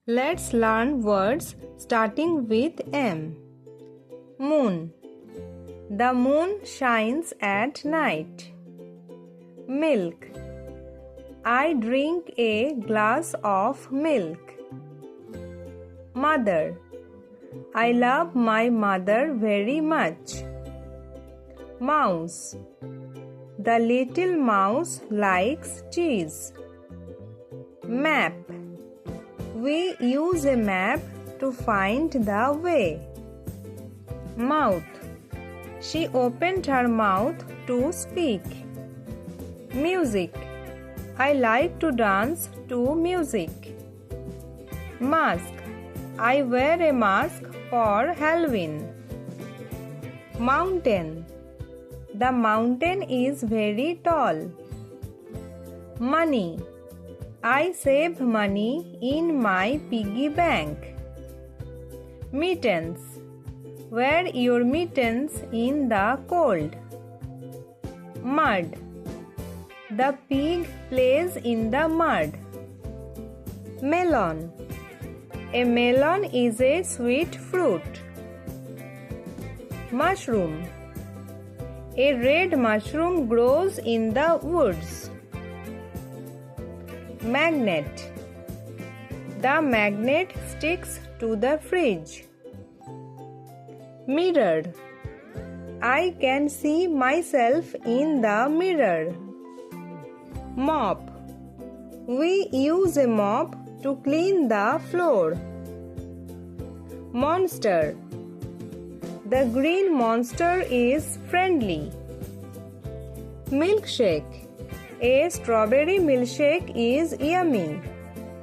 Let's learn words starting with M. Moon. The moon shines at night. Milk. I drink a glass of milk. Mother. I love my mother very much. Mouse. The little mouse likes cheese. Map. We use a map to find the way. Mouth. She opened her mouth to speak. Music. I like to dance to music. Mask. I wear a mask for Halloween. Mountain. The mountain is very tall. Money. I save money in my piggy bank. Mittens. Wear your mittens in the cold. Mud. The pig plays in the mud. Melon. A melon is a sweet fruit. Mushroom. A red mushroom grows in the woods. Magnet. The magnet sticks to the fridge. Mirror. I can see myself in the mirror. Mop. We use a mop to clean the floor. Monster. The green monster is friendly. Milkshake. A strawberry milkshake is yummy.